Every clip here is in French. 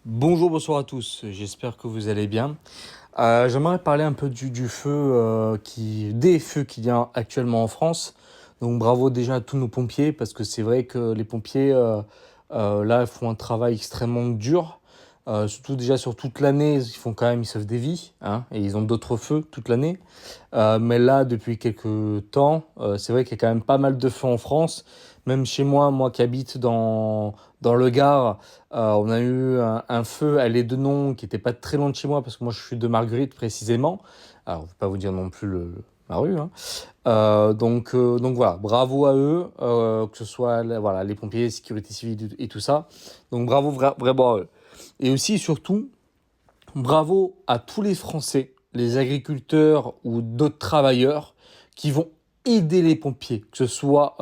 Bonjour, bonsoir à tous, j'espère que vous allez bien. J'aimerais parler un peu du feu, des feux qu'il y a actuellement en France. Donc bravo déjà à tous nos pompiers, parce que c'est vrai que les pompiers, là, font un travail extrêmement dur. Surtout déjà sur toute l'année, ils sauvent des vies, hein, et ils ont d'autres feux toute l'année. Mais là, depuis quelques temps, c'est vrai qu'il y a quand même pas mal de feux en France. Même chez moi, moi qui habite dans le Gard, on a eu un feu à l'Édenon qui n'était pas très loin de chez moi, parce que moi je suis de Marguerite précisément. Alors, je ne vais pas vous dire non plus la rue, hein. Donc voilà, bravo à eux, que ce soit voilà, les pompiers, sécurité civile et tout ça. Donc bravo vraiment à eux. Et aussi, surtout, bravo à tous les Français, les agriculteurs ou d'autres travailleurs qui vont aider les pompiers, que ce soit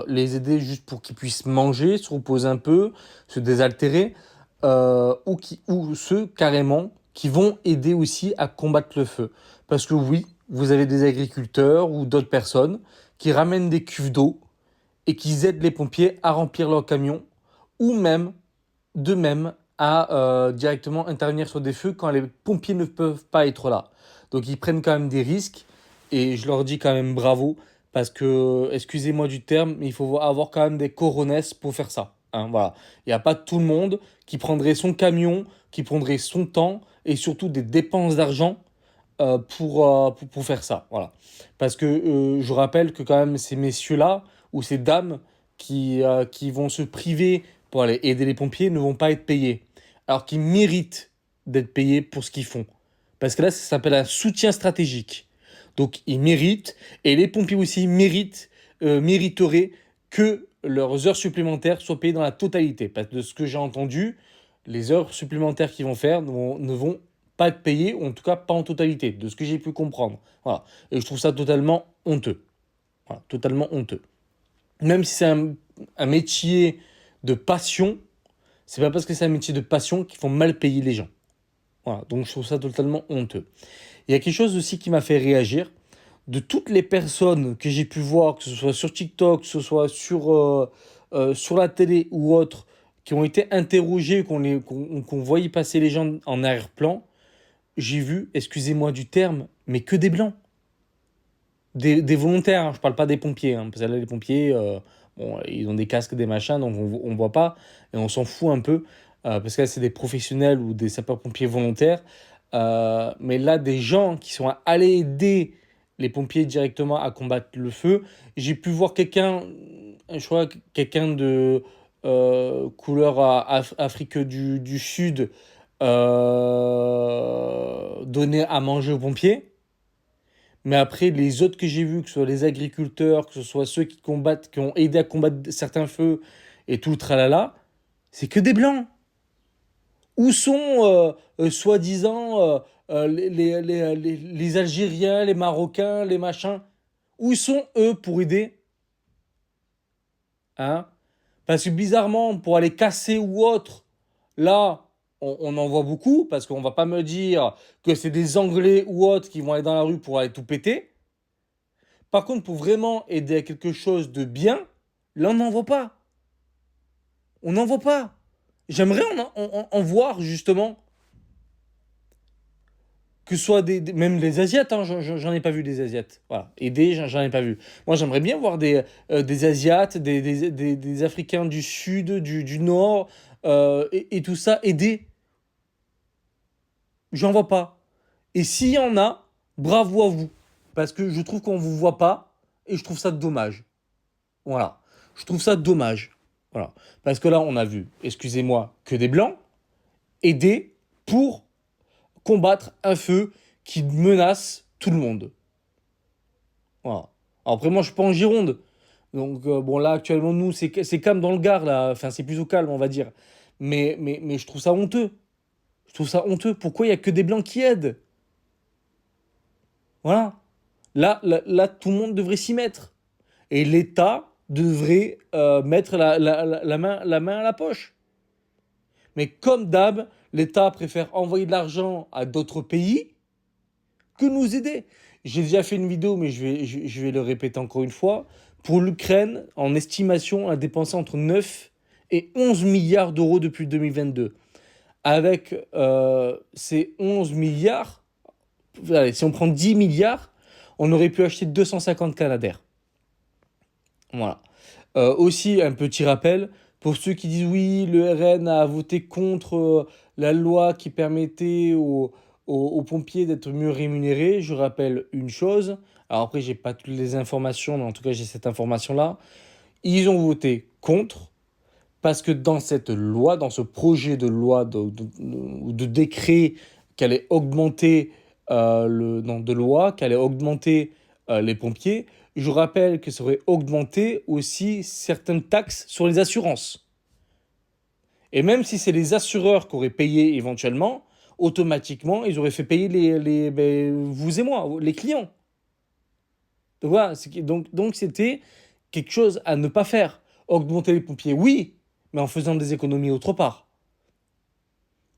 les aider juste pour qu'ils puissent manger, se reposer un peu, se désaltérer, ou ceux carrément qui vont aider aussi à combattre le feu. Parce que oui, vous avez des agriculteurs ou d'autres personnes qui ramènent des cuves d'eau et qui aident les pompiers à remplir leurs camions, ou même de même à directement intervenir sur des feux quand les pompiers ne peuvent pas être là. Donc ils prennent quand même des risques et je leur dis quand même bravo parce que, excusez-moi du terme, mais il faut avoir quand même des coronesses pour faire ça, hein, voilà. Il n'y a pas tout le monde qui prendrait son camion, qui prendrait son temps et surtout des dépenses d'argent pour faire ça. Voilà. Parce que je rappelle que quand même ces messieurs-là ou ces dames qui vont se priver pour aller aider les pompiers ne vont pas être payés. Alors qu'ils méritent d'être payés pour ce qu'ils font. Parce que là, ça s'appelle un soutien stratégique. Donc ils méritent, et les pompiers aussi mériteraient que leurs heures supplémentaires soient payées dans la totalité. Parce que de ce que j'ai entendu, les heures supplémentaires qu'ils vont faire ne vont pas être payées, ou en tout cas pas en totalité, de ce que j'ai pu comprendre. Voilà. Et je trouve ça totalement honteux. Voilà, totalement honteux. Même si c'est un métier de passion, c'est pas parce que c'est un métier de passion qu'il faut mal payer les gens. Voilà, donc je trouve ça totalement honteux. Il y a quelque chose aussi qui m'a fait réagir. De toutes les personnes que j'ai pu voir, que ce soit sur TikTok, que ce soit sur la télé ou autre, qui ont été interrogées, qu'on voyait passer les gens en arrière-plan, j'ai vu, excusez-moi du terme, mais que des blancs. Des volontaires, hein, je parle pas des pompiers, hein, parce que là, les pompiers, bon, ils ont des casques, des machins, donc on voit pas, et on s'en fout un peu, parce que là, c'est des professionnels ou des sapeurs-pompiers volontaires. Mais là, des gens qui sont allés aider les pompiers directement à combattre le feu. J'ai pu voir quelqu'un, je crois, quelqu'un de couleur Afrique du Sud, donner à manger aux pompiers. Mais après, les autres que j'ai vus, que ce soit les agriculteurs, que ce soit ceux qui combattent, qui ont aidé à combattre certains feux et tout le tralala, c'est que des blancs. Où sont, soi-disant, les Algériens, les Marocains, les machins? Où sont eux pour aider, hein? Parce que bizarrement, pour aller casser ou autre, là, on en voit beaucoup, parce qu'on va pas me dire que c'est des Anglais ou autres qui vont aller dans la rue pour aller tout péter. Par contre, pour vraiment aider à quelque chose de bien, là, on n'en voit pas. On n'en voit pas. J'aimerais en voir, justement, que ce soit même les Asiates, hein, j'en ai pas vu des Asiates. Voilà, aider, j'en ai pas vu. Moi, j'aimerais bien voir des Asiates, des Africains du Sud, du Nord, et tout ça, aider. J'en vois pas. Et s'il y en a, bravo à vous. Parce que je trouve qu'on vous voit pas, et je trouve ça dommage. Voilà. Je trouve ça dommage. Voilà. Parce que là, on a vu, excusez-moi, que des blancs aider pour combattre un feu qui menace tout le monde. Voilà. Alors après, moi, je suis pas en Gironde. Donc, bon, là, actuellement, nous, c'est calme dans le Gard, là. Enfin, c'est plutôt calme, on va dire. Mais je trouve ça honteux. Je trouve ça honteux. Pourquoi il y a que des blancs qui aident? Voilà. Là, tout le monde devrait s'y mettre. Et l'État devrait mettre la main à la poche. Mais comme d'hab, l'État préfère envoyer de l'argent à d'autres pays que nous aider. J'ai déjà fait une vidéo, mais je vais le répéter encore une fois. Pour l'Ukraine, en estimation, a dépensé entre 9 et 11 milliards d'euros depuis 2022. avec ces 11 milliards, allez, si on prend 10 milliards, on aurait pu acheter 250 Canadair. Voilà. Aussi, un petit rappel, pour ceux qui disent oui, le RN a voté contre la loi qui permettait aux pompiers d'être mieux rémunérés, je rappelle une chose. Alors après, j'ai pas toutes les informations, mais en tout cas, j'ai cette information-là. Ils ont voté contre parce que dans cette loi, dans ce projet de loi de décret qui allait augmenter non, de loi, qui allait augmenter les pompiers, je rappelle que ça aurait augmenté aussi certaines taxes sur les assurances. Et même si c'est les assureurs qui auraient payé éventuellement, automatiquement, ils auraient fait payer vous et moi, les clients. Donc voilà, donc c'était quelque chose à ne pas faire. Augmenter les pompiers, oui, mais en faisant des économies autre part.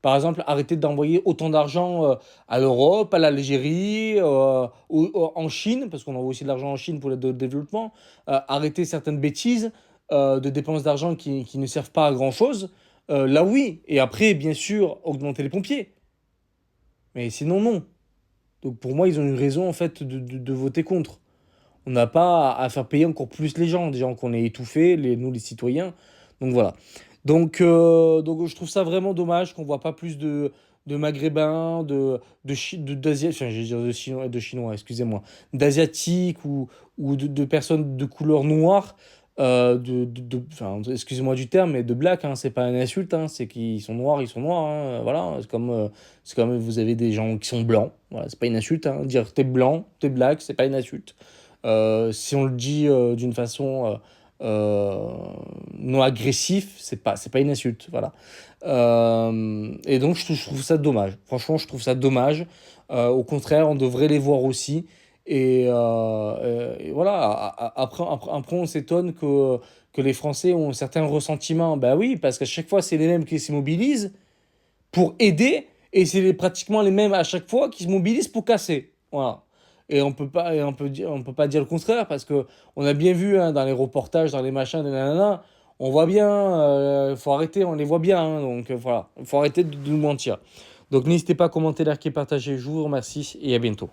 Par exemple, arrêter d'envoyer autant d'argent à l'Europe, à l'Algérie, en Chine, parce qu'on envoie aussi de l'argent en Chine pour le développement. Arrêter certaines bêtises de dépenses d'argent qui ne servent pas à grand-chose. Là, oui. Et après, bien sûr, augmenter les pompiers. Mais sinon, non. Donc pour moi, ils ont une raison, en fait, de voter contre. On n'a pas à faire payer encore plus les gens, des gens qu'on est étouffés, nous les citoyens. Donc voilà. Donc je trouve ça vraiment dommage qu'on voit pas plus de Maghrébins, d'Asiatiques, enfin je vais dire de Chinois, excusez-moi, d'Asiatiques ou de personnes de couleur noire, enfin, excusez-moi du terme, mais de black, hein, c'est pas une insulte, hein, c'est qu'ils sont noirs, ils sont noirs, hein, voilà, c'est comme vous avez des gens qui sont blancs, voilà, c'est pas une insulte, hein, dire t'es blanc, t'es black, c'est pas une insulte. Si on le dit d'une façon non agressif, c'est pas une insulte, voilà. Et donc je trouve ça dommage. Franchement, je trouve ça dommage. Au contraire, on devrait les voir aussi. Et voilà. Après, on s'étonne que les Français ont certains ressentiments. Ben oui, parce qu'à chaque fois, c'est les mêmes qui se mobilisent pour aider, et c'est pratiquement les mêmes à chaque fois qui se mobilisent pour casser. Voilà. Et on peut pas dire le contraire parce que on a bien vu hein, dans les reportages, dans les machins, des nanana, on voit bien, faut arrêter, on les voit bien, hein, donc voilà, faut arrêter de nous mentir. Donc n'hésitez pas à commenter, liker, partager, je vous remercie et à bientôt.